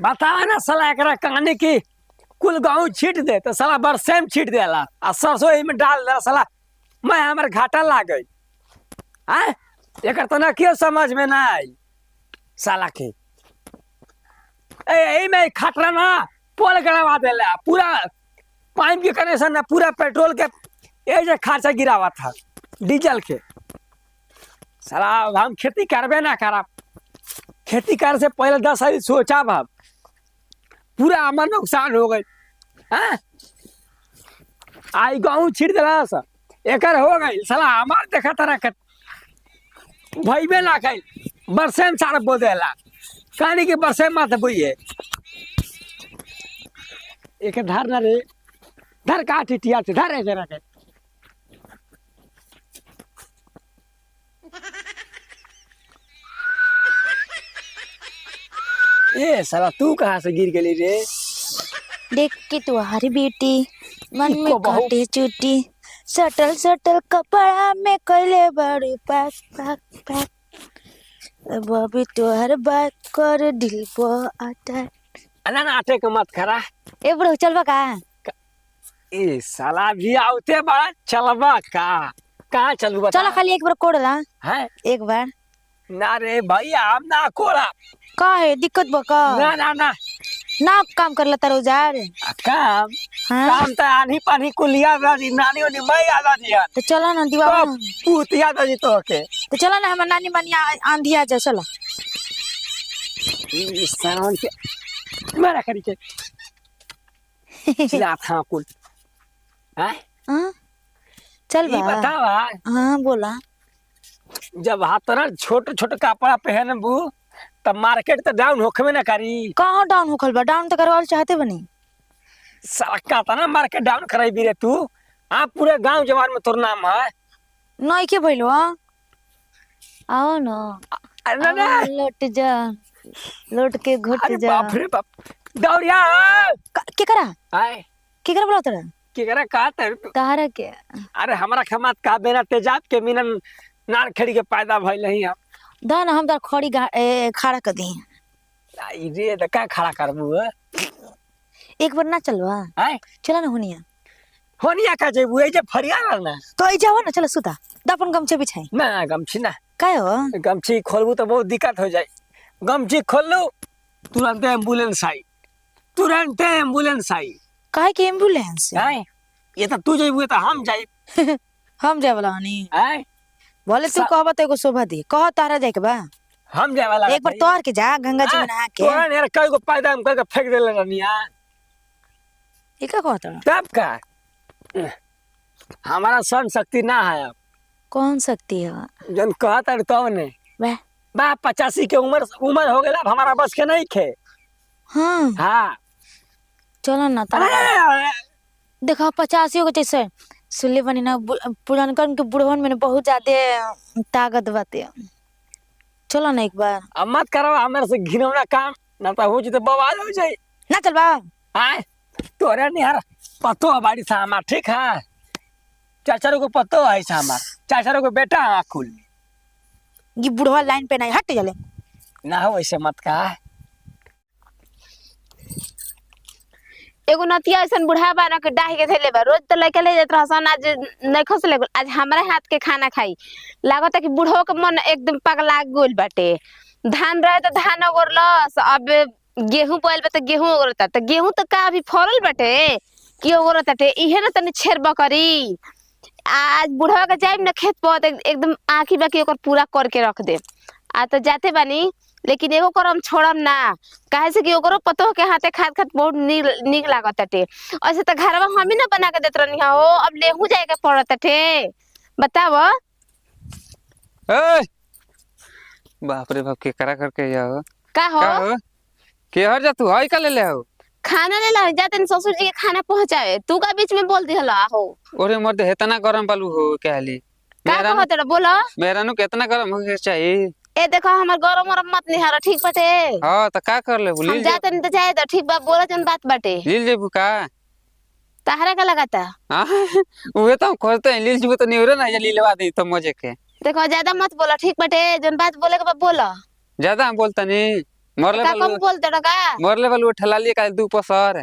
बतावा ना साला एकरा कहानी की कुल गाँव छीट दे तो साला बरसेम छीट देला आ सरसों में डाल दे साला मैं हमारे घाटा लाग गई। हाँ एक तो ना क्यों समझ में ना आई साला के यही में खतरा ना पोल गड़वा देला पूरा पाइप के कनेक्शन ना पूरा पेट्रोल के ये जो खर्चा गिरावा था डीजल के साला हम खेती करबे ना करब खेती करे से पहले 10 साल सोचा भाव पूरा हमार नुकसान हो गई। हाँ आई गाँव छिड़ दिला सा एकर हो गई साला हमार देखा तरह के भईबे ना कई बरसे में सारा बो देला कहानी के बरसे मत बोइए एक धर ना रे धर का टिटिया से धर जरा के ए साला तू कहाँ से गिर गई रे? देख के तुम्हारी बेटी मन में इको बहू। काटे चुटी सटल सटल कपड़ा में कैले बड़ी पैक पैक पैक बॉबी तुहर बात कर दिल पो आता अना नाटे के मत खरा ए बड़ो चलबा का ए साला भी आउते बड़ा चलबा का कहाँ चलू बता चलो खाली एक बार कोड़ ला है एक बार ना रे भैया हम ना कोड़ा का है दिक्कत बका ना ना ना ना काम कर लेता रोजार काम हाँ काम तो आनी पानी को लिया राजी नानी ओनी मैं आला दिया तो चलो ना दीवा तो पूतिया दजी तो के तो चलो ना हमार नानी मानी आंधी आ जा चलो इस सावन के मेरा करी के चिल्ला था कुल हैं हाँ चल ये बा बतावा हाँ बोला जब हाथ ना छोटे छोटे कपड़ा पहनबू तब मार्केट तो डाउन होखे में ना करी कहाँ डाउन होखल बा डाउन तो करवाल चाहते बनी सड़का था ना मार्केट डाउन कराई भी रे तू आप पूरे गांव जवान में तोर नाम है नहीं के भइलो आओ ना अरे ना ना लौट जा लौट के घुट अरे जा बाप रे बाप दौड़िया के करा आए के करा बोला तोरा की करे का तर तारा के अरे हमरा खमात का बेना तेजाब के मिनन नार खड़ी के पैदा भइल ही हम दान हम तार खड़ी खड़ा कर दी आई रे त का खड़ा करबू एक बार ना चलवा आए चला ना होनिया होनिया का जेबू ए जे फरिया ना तो आई जाओ ना चलो सुता दपन गमछे बिछाई ना गमछी ना काय हो गमछी खोलबू तो बहुत दिक्कत हो जाए गमछी खोल लो तुरंत एम्बुलेंस आई काहे के एम्बुलेंस आए ये तो तू जेबू तो हम जाए हम जाए वाला हनी आए बोले तू कहबा तो एगो शोभा दी कह तारा जाए के बा हम जाए वाला एक बार तोर के जा गंगा जी में नहा के तोरा ने कई को पैदा हम करके फेंक देले रनिया ये का कहता तब का हमारा सन शक्ति ना है अब कौन सकती है जन कहता है तो ने वाह बा 85 के उम्र हो गया हमारा बस के नहीं खे हाँ हाँ चलो ना तारा अरे देखो 85 के जैसे सुनले बनी ना पुरानकन के बुढ़वन में बहुत ज्यादा ताकत बाते चलो ना एक बार अब मत करो हमारे से घिनौना काम ना तो हो तो बवाल हो जाए ना चल बा आए तोरे निहार पतो बाड़ी था हमार ठीक है चाचारो को पतो है हमार चाचारो को बेटा है कुल ये बुढ़वा लाइन पे नहीं हट चले ना हो ऐसे मत कहा एगो नतिया ऐसा बुढ़ा बाना के डाही के थैले बा रोज तो लेके ले जात रहसन आज नहीं खस ले आज हमारे हाथ के खाना खाई लागत है कि बुढ़ो के मन एकदम पगला गोल बाटे धान रहे तो धान ओगरलस अब गेहूं बोल बा तो गेहूं ओगरता तो गेहूं तो का अभी फरल बाटे कि ओगरताटे इहे ना तनी छेर बकरी आज बुढ़वा के जाइब ना खेत पर एकदम आँखी बाकी ओकर पूरा करके रख दे आ तो जाते बानी लेकिन एगो करम छोड़म ना काहे से कि ओकरो पतो के हाथे खात खात बहुत नीक लागत टे ऐसे तो घरवा हम ही ना बना के देत रहनी हो अब लेहू जाए के पड़त टे बताव ए बाप रे बाप के करा करके जाओ का हो के हर जा तू हई का ले हो खाना ले ला जाते ससुर जी के खाना पहुंचावे तू का बीच में बोल दिहला हो ओरे मर्द हेतना गरम बालू हो कहली का कहत रे बोलो मेरा नु कितना गरम हो चाहिए ए देखो हमर गरम गरम मत निहार ठीक बाटे हां त का कर ले हम बोली जाते नहीं तो जाए तो ठीक बा बोला जन बात बाटे लील जेबू का तहरा का लगाता हां उहे तो खोजते हैं लील जेबू तो नहीं हो ना या लीलवा दे तो मजे के देखो ज्यादा मत बोला ठीक बाटे जन बात बोले के बा बोला ज्यादा हम बोलता नहीं मरले का बलु कम बोलते का मरले बलु ठला लिए काल दू पसर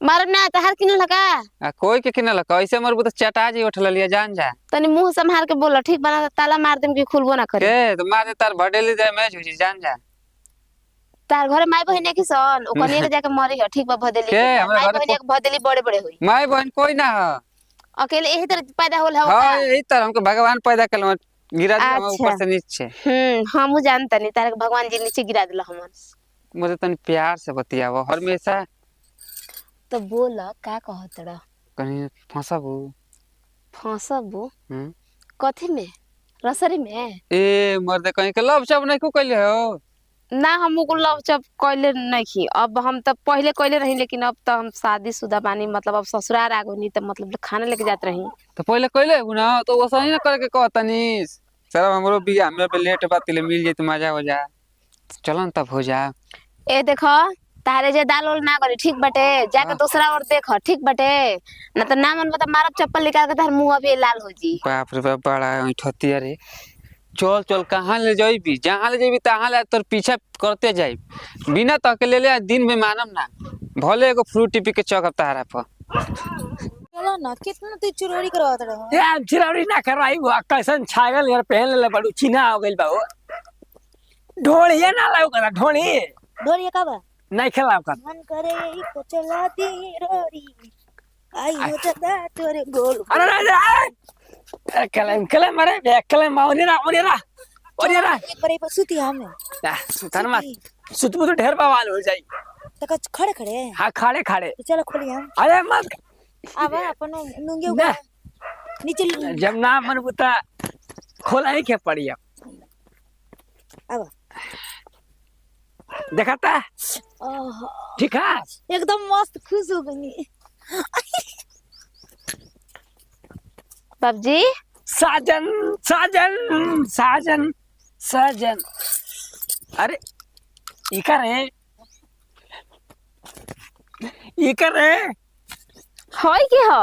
मारब ना तहार किन लगा आ कोई के किनल कैसे मरबू तो चटा जी उठल लिया जान जा तनी मुंह संभाल के बोलो ठीक बना ताला मार देम कि खुलबो ना करे के तो मार दे तार भडेली दे मैच हो जान जा तार घरे माई बहिन की सन ओकनी ले जाके मरी हो ठीक बा भदेली के के हमरा माई घरे बहिन के भदेली बड़े बड़े होई माई बहन कोई ना हो अकेले यही तरह पैदा होल हो हां यही तरह हमको भगवान पैदा कल गिरा दिया हम अच्छा। ऊपर से नीचे हमहू जानता नहीं तारे के भगवान जी नीचे गिरा दिला हमन मुझे तनी प्यार से बतियावो हमेशा तो बोल का कहत रह कहीं फंसबू फंसबू हम्म कथी में रसरी में ए मर्दे कहीं के लव सब नहीं को कइले हो ना हम को लव चप कइले नहीं की अब हम तो पहले कइले रही लेकिन अब तो हम शादीशुदा बानी मतलब अब ससुराल आ गनी तो मतलब खाना लेके जात रही तो पहले कइले हो ना तो वो सही ना करे के कहतनी सर हमरो बियाह में पे लेट बात ले मिल जाए तो मजा हो जा चलो न तब हो जा ए देखो तारे जे दाल उल ना करे ठीक बटे जाके दूसरा और देखो ठीक बटे ना तो ना मन बता मारब चप्पल निकाल के तार मुंह अभी लाल हो जी बाप रे बाप बड़ा ठती अरे चल चल कहाँ ले जाइबी जहाँ ले जाइबी तहाँ ले तोर पीछे करते जाई बिना तक ले ले दिन में मानम ना भले एगो फ्रूटी पी के चौक तारा पर चलो ना कितना तू चुरोरी करवात रहो ए हम चिरौरी ना करवाई वो कैसन छागल यार पहन ले बड़ू चिन्हा हो गइल बा वो ढोलिए ना लाओ करा ढोली ढोलिया का बा नहीं खिलाओ कर मन करे यही को चला दी रोरी आई हो जदा तोरे गोल अरे अरे कलम अरे बे कलम ओनेरा एक बार पर सुती हमें सुतन मत सुतबू तो ढेर बवाल हो जाई तक खड़े खड़े हाँ खाड़े खाड़े तो चलो खोली हम अरे मत आवा अपन नुंगे ना। ऊपर नीचे जब ना मन बुता खोला ही के पड़ी आवा देखता ओह ठीक है एकदम मस्त खुश हो गई बाबूजी साजन साजन साजन साजन अरे इकर है होई के हो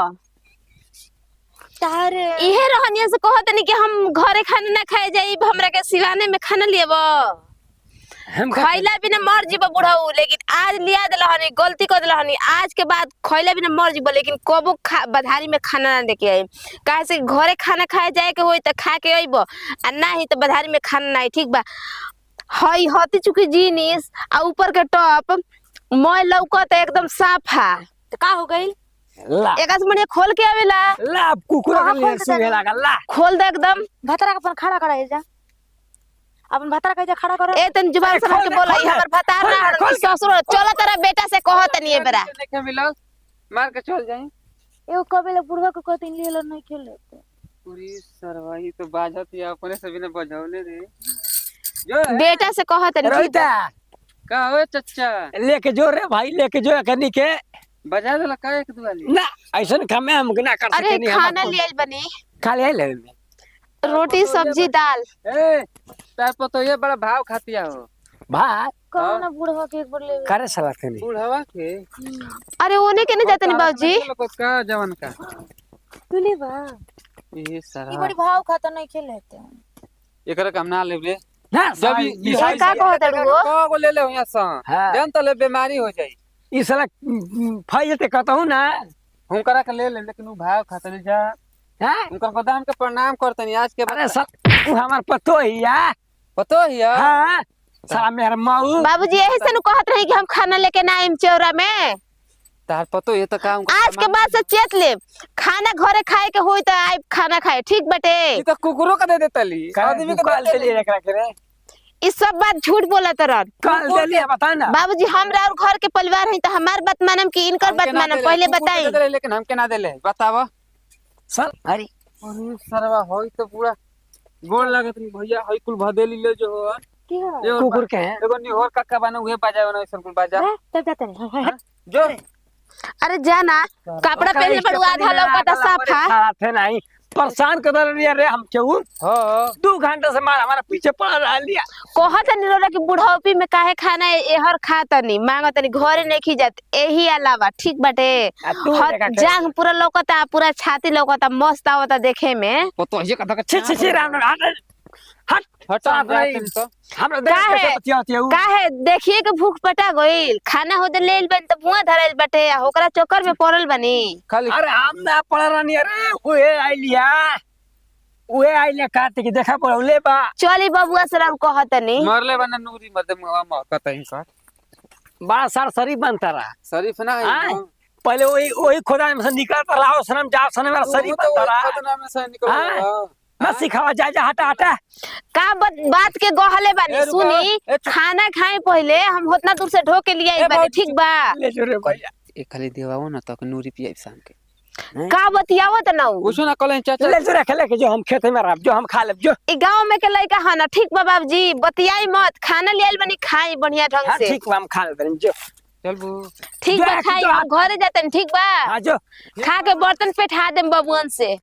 तार इहे रहनिया से कहत नहीं कि हम घरे खाना ना खाए जाई हमरा के सिवाने में खाना लेब हम खैला बिना मर जीब बुढ़ऊ लेकिन आज लिया दिलहनी गलती कर दिलहनी आज के बाद खैला बिना मर जीब लेकिन कबो बधारी में खाना ना लेके आई काहे से घरे खाना खाए जाए के होई त खा के अइब आ ना ही त बधारी में खाना ना ठीक बा हई हती चुकी जीनिस आ ऊपर के टॉप मैं लौकत एकदम साफ है तो का हो गई ला एकास मने खोल के आवेला ला कुकुर कहाँ के लिए खोल के सुने देना? लगा ला खोल दे एकदम भतरा का अपन खड़ा करा जा अपन भतरा का जा खड़ा करा ए तन जुबान अरे से खोल के दे, बोला खोल दे, हमर भतार खोल दे, ना खोल दे। ससुर चलो तेरा बेटा से कहत नहीं बेरा देखे मिलल मार के चल जाई एगो कबेले बुढ़वा को कहते ले लो नहीं खेले पूरी सरवाही तो बाजत या अपने से बिना बजौले रे जो बेटा से कहत नहीं रोहिता का हो चच्चा लेके जो रे भाई लेके जो कनी के बजा देला का एक दुआली ना ऐसा कमे हम ना कर अरे सके नहीं खाना ले आइल बनी खाली है ले रोटी सब्जी दाल ए तार पर तो ये बड़ा भाव खातिया हो भाई कौन ना बुढ़वा के एक बार ले करे सलाह कनी बूढ़वा के अरे ओने के नहीं जाते नहीं बाबूजी का जवन का तू ले बा ये ई सारा बड़ी भाव खाता नहीं खेले एकरा काम ना लेबे ना जब ई ये का कहत हो को ले ले यहाँ सा हाँ। जन तो ले बीमारी हो जाई ई साला फाई जते कहता ना हुनकरा के ले ले लेकिन उ भाव खातिर जा हैं उनकर गोदाम के प्रणाम करतनी आज के अरे सब तू हमार पतो ही या पतो हिया हां साला मेहर माऊ बाबूजी यही से नु कहत रही कि हम खाना लेके ना आइम चौरा में तार पतो ये तो काम आज के बाद से चेत ले खाना घरे खाए के होई त आइ खाना खाए ठीक बटे ई तो कुकुरो का दे देतली आदमी के कल दे दे रखा करे ई सब बात झूठ बोलत रहन कल दे लिया बता ना बाबूजी हमरा और घर के परिवार है त हमार बात मानम कि इनकर बात मानम पहले बताई लेकिन हम के ना देले बतावा सर अरे अरे सरवा होई तो पूरा गोल लागत नहीं भैया होई कुल भदेली ले जो हो की हो एगो कुकुर के हैं एगो निहोर काका बना उहे बाजा बना ऐसन कुल बाजा तब जाते नहीं जो अरे जाना कपड़ा पहले बड़ू आधा लौकता साफा थे नहीं परेशान कर रही रे हम क्यों हो 2 घंटे से मार हमारा पीछे पड़ रहा लिया कहत नहीं रोला कि बुढ़ौपी में काहे खाना एहर खाता नहीं मांगत नहीं घरे नहीं खिजात एही अलावा ठीक बाटे आ तू देखा के- जांग पूरा लौकता पूरा छाती लौकता मस्त आवता देखे में पतो ये कथा छी छी छी राम राम हट हट साला हमरा भाई, तनी तो हमरा देख काहे? कैसे बतियाती है उ? काहे देखिए के भूख पटा गइल खाना होदे लेल बन त बुआ धरल बाटे आ ओकरा चक्कर में पड़ल बनी। खाली अरे हम ना पड़ रानी, अरे उहे आइलिया, उहे आइलिया काटे के देखा पड़ले बा। चली बबुआ से हम कहतनी मरले बना नूरी मर दे मुआ कतई कर बड़ा सार सरी बनता रहा। शरीफ ना आय, है पहले वही वही खुदा में से निकलता रहा, सनम जा सनम मेरा सरी बनता रहा। खतना में से निकल हाँ? गया मैं सिखावा जा हटा हटा। का बात के गहले बानी ए, रुका। सुनी ए, चुप। खाना खाए पहले हम उतना दूर से ढो के लिए आई ए, बानी बहुत ठीक बा। ले जो रे भैया, एक खाली देवाओ ना तक नूरी पियाई शाम के का बतियावत ना उ? कुछ ना कल चाचा ले जो रे खेले के जो हम खेते में रह, जो हम खा लेब जो। ई गांव में के लइका है ना ठीक बा बाबूजी बतियाई मत खाना ले आइल बनी खाई बढ़िया ढंग हाँ से ठीक बा, हम खा लेते जो। चल बू ठीक बा जा, खाई जा। हम घरे जातन ठीक बा हाँ जो। खा के बर्तन पे ठा देम बबुअन से।